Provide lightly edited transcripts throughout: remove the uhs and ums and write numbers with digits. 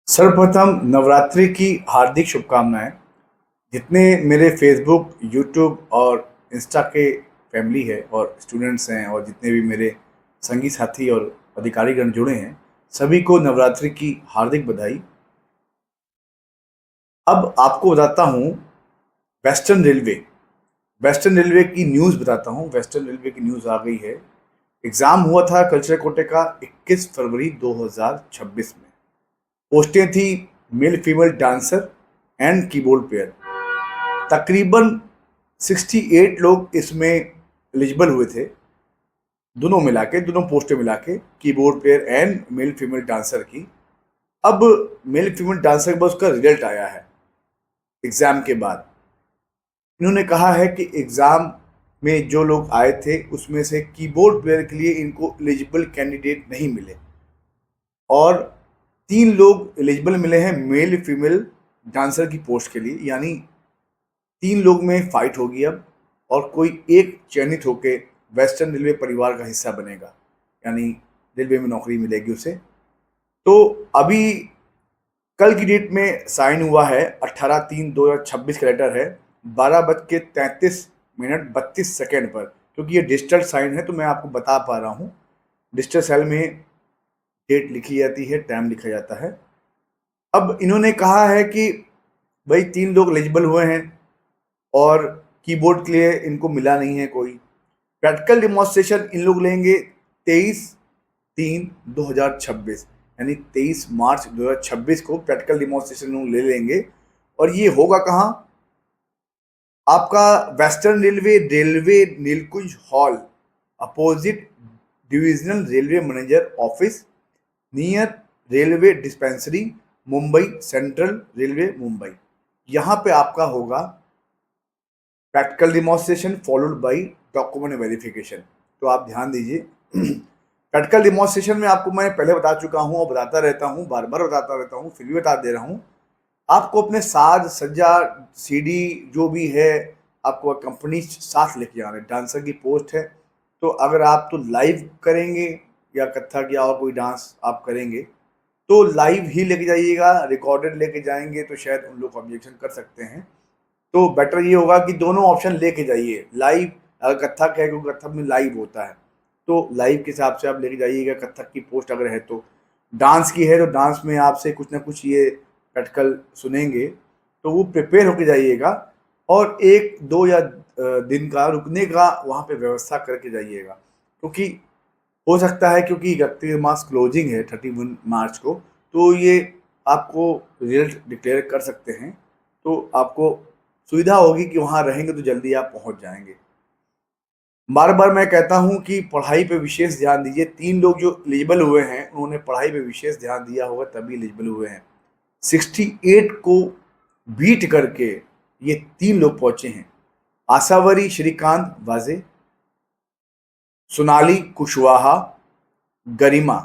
सर्वप्रथम नवरात्रि की हार्दिक शुभकामनाएं। जितने मेरे फेसबुक, यूट्यूब और इंस्टा के फैमिली है और स्टूडेंट्स हैं और जितने भी मेरे संगी साथी और अधिकारीगण जुड़े हैं, सभी को नवरात्रि की हार्दिक बधाई। अब आपको बताता हूँ वेस्टर्न रेलवे वेस्टर्न रेलवे की न्यूज़ बताता हूँ। वेस्टर्न रेलवे की न्यूज़ आ गई है। एग्ज़ाम हुआ था कल्चरल कोटे का 21 फरवरी 2026 में। पोस्टें थी male female dancer and keyboard player. तकरीबन 68 लोग इसमें एलिजिबल हुए थे, दोनों मिला के, दोनों पोस्टें मिला के, keyboard player and male female dancer की। अब मेल फीमेल डांसर के बाद उसका रिजल्ट आया है एग्ज़ाम के बाद। इन्होंने कहा है कि एग्ज़ाम में जो लोग आए थे उसमें से कीबोर्ड प्लेयर के लिए इनको एलिजिबल कैंडिडेट नहीं मिले और 3 लोग एलिजिबल मिले हैं मेल फीमेल डांसर की पोस्ट के लिए। यानी 3 लोग में फाइट होगी अब और कोई एक चयनित होके वेस्टर्न रेलवे परिवार का हिस्सा बनेगा, यानी रेलवे में नौकरी मिलेगी उसे। तो अभी कल की डेट में साइन हुआ है, 18/3/2026 का लेटर है, 12:33 पर। क्योंकि ये डिजिटल साइन है तो मैं आपको बता पा रहा हूँ। डिजिटल सेल में डेट लिखी जाती है, टाइम लिखा जाता है। अब इन्होंने कहा है कि भाई 3 लोग एलिजिबल हुए हैं और कीबोर्ड के लिए इनको मिला नहीं है कोई। प्रैक्टिकल डिमॉन्स्ट्रेशन इन लोग लेंगे 23/3/2026, यानी 23 मार्च 2026 को प्रैक्टिकल डिमॉन्स्ट्रेशन लोग ले लेंगे। और ये होगा कहाँ? आपका western railway railway Neelkunj hall, opposite divisional railway manager office, near railway dispensary, Mumbai central railway, Mumbai. यहाँ पे आपका होगा practical demonstration followed by document verification. तो आप ध्यान दीजिए। प्रैक्टिकल डिमॉन्स्ट्रेशन में आपको मैं पहले बता चुका हूँ और बताता रहता हूँ, बार बार बताता रहता हूँ, फिर भी बता दे रहा हूँ। आपको अपने साज सज्जा, सीडी जो भी है, आपको कंपनी साथ लेके जाना है। डांसर की पोस्ट है तो अगर आप तो लाइव करेंगे या कथक या और कोई डांस आप करेंगे तो लाइव ही लेके जाइएगा। रिकॉर्डेड लेके जाएंगे तो शायद उन लोग ऑब्जेक्शन कर सकते हैं। तो बेटर ये होगा कि दोनों ऑप्शन लेके जाइए। लाइव, अगर कथक है, क्योंकि कथक में लाइव होता है, तो लाइव के हिसाब से आप लेके जाइएगा। कथक की पोस्ट अगर है तो, डांस की है तो डांस में आपसे कुछ ना कुछ ये प्रैक्टिकल सुनेंगे, तो वो प्रिपेयर होके जाइएगा और 1-2 या दिन का रुकने का वहाँ पे व्यवस्था करके जाइएगा। क्योंकि हो सकता है, क्योंकि 31 मार्च क्लोजिंग है 31 मार्च को, तो ये आपको रिजल्ट डिक्लेयर कर सकते हैं। तो आपको सुविधा होगी कि वहाँ रहेंगे तो जल्दी आप पहुँच जाएंगे। बार बार मैं कहता हूँ कि पढ़ाई पे विशेष ध्यान दीजिए। 3 लोग जो एलिजिबल हुए हैं उन्होंने पढ़ाई पे विशेष ध्यान दिया होगा तभी एलिजिबल हुए हैं। 68 को बीट करके ये 3 लोग पहुंचे हैं। आशावरी श्रीकांत वाजे, सोनाली कुशवाहा, गरिमा।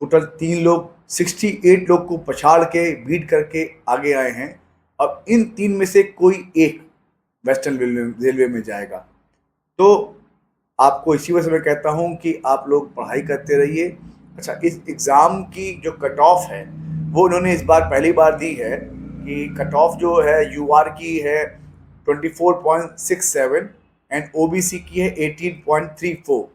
टोटल 3 लोग 68 लोग को पछाड़ के बीट करके आगे आए हैं। अब इन 3 में से कोई एक वेस्टर्न रेलवे में जाएगा। तो आपको इसी वजह से मैं कहता हूँ कि आप लोग पढ़ाई करते रहिए। अच्छा, इस एग्ज़ाम की जो कट ऑफ है वो इन्होंने इस बार पहली बार दी है कि कट ऑफ जो है यूआर की है 24.67 एंड ओबीसी की है 18.34।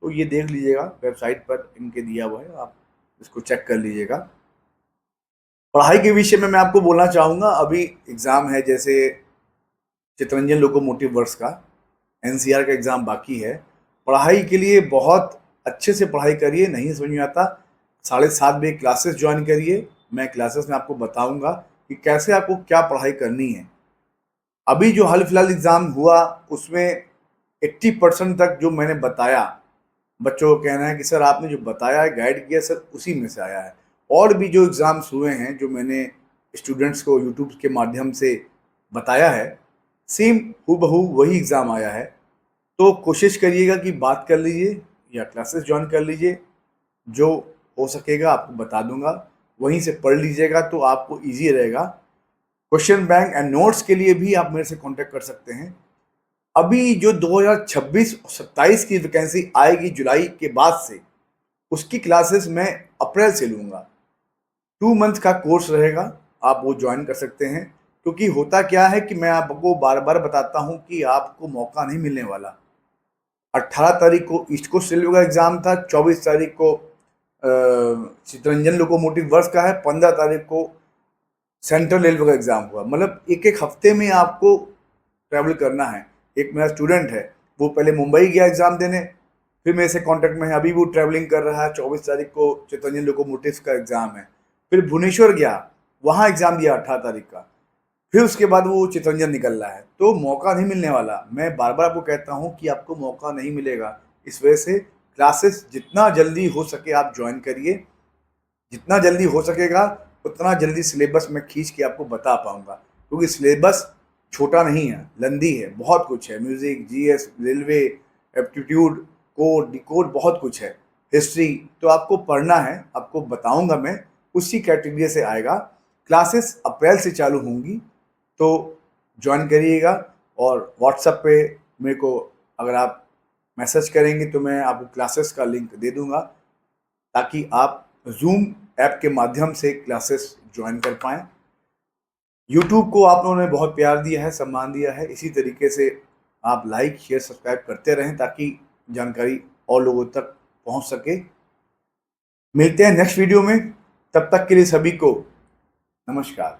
तो ये देख लीजिएगा, वेबसाइट पर इनके दिया हुआ है, आप इसको चेक कर लीजिएगा। पढ़ाई के विषय में मैं आपको बोलना चाहूँगा, अभी एग्ज़ाम है जैसे चितरंजन लोकोमोटिव वर्क्स का, एनसीआर का एग्ज़ाम बाकी है। पढ़ाई के लिए बहुत अच्छे से पढ़ाई करिए। नहीं समझ में आता, 7:30 बजे क्लासेस ज्वाइन करिए। मैं क्लासेस में आपको बताऊंगा कि कैसे आपको क्या पढ़ाई करनी है। अभी जो हाल फिलहाल एग्ज़ाम हुआ उसमें 80% तक जो मैंने बताया, बच्चों का कहना है कि सर आपने जो बताया है, गाइड किया सर, उसी में से आया है। और भी जो एग्ज़ाम्स हुए हैं जो मैंने स्टूडेंट्स को यूट्यूब के माध्यम से बताया है, सेम हूबहू वही एग्ज़ाम आया है। तो कोशिश करिएगा कि बात कर लीजिए या क्लासेस ज्वाइन कर लीजिए। जो हो सकेगा आपको बता दूंगा, वहीं से पढ़ लीजिएगा तो आपको इजी रहेगा। क्वेश्चन बैंक एंड नोट्स के लिए भी आप मेरे से कांटेक्ट कर सकते हैं। अभी जो 2026-27 की वैकेंसी आएगी जुलाई के बाद से, उसकी क्लासेस मैं अप्रैल से लूँगा। 2 मंथ का कोर्स रहेगा, आप वो ज्वाइन कर सकते हैं। क्योंकि होता क्या है कि मैं आपको बार-बार बताता हूँ कि आपको मौका नहीं मिलने वाला। 18 तारीख को ईस्ट कोस्ट रेलवे का एग्ज़ाम था, 24 तारीख को चित्तरंजन लोकोमोटिव वर्क्स का है, 15 तारीख को सेंट्रल रेलवे का एग्ज़ाम हुआ। मतलब एक-एक हफ्ते में आपको ट्रैवल करना है। एक मेरा स्टूडेंट है, वो पहले मुंबई गया एग्ज़ाम देने, फिर मेरे से कॉन्टैक्ट में है, अभी वो ट्रैवलिंग कर रहा है, 24 तारीख को चित्तरंजन लोकोमोटिव्स का एग्ज़ाम है। फिर भुवनेश्वर गया, वहाँ एग्ज़ाम दिया 18 तारीख का। फिर उसके बाद वो चित्तरंजन निकल रहा है, तो मौका नहीं मिलने वाला। मैं बार-बार आपको कहता हूँ कि आपको मौका नहीं मिलेगा। इस वजह से क्लासेस जितना जल्दी हो सके आप जॉइन करिए। जितना जल्दी हो सकेगा उतना जल्दी सिलेबस मैं खींच के आपको बता पाऊँगा, क्योंकि सिलेबस छोटा नहीं है, लंदी है, बहुत कुछ है। Music, GS, railway, aptitude, code, decode बहुत कुछ है, हिस्ट्री, तो आपको पढ़ना है, आपको बताऊँगा मैं, उसी कैटेगरी से आएगा। क्लासेस अप्रैल से चालू होंगी, तो जॉइन करिएगा। और व्हाट्सएप पे मेरे को अगर आप मैसेज करेंगे तो मैं आपको क्लासेस का लिंक दे दूँगा, ताकि आप ज़ूम ऐप के माध्यम से क्लासेस ज्वाइन कर पाएँ। यूट्यूब को आप लोगों ने बहुत प्यार दिया है, सम्मान दिया है, इसी तरीके से आप लाइक, शेयर, सब्सक्राइब करते रहें ताकि जानकारी और लोगों तक पहुंच सके। मिलते हैं नेक्स्ट वीडियो में, तब तक के लिए सभी को नमस्कार।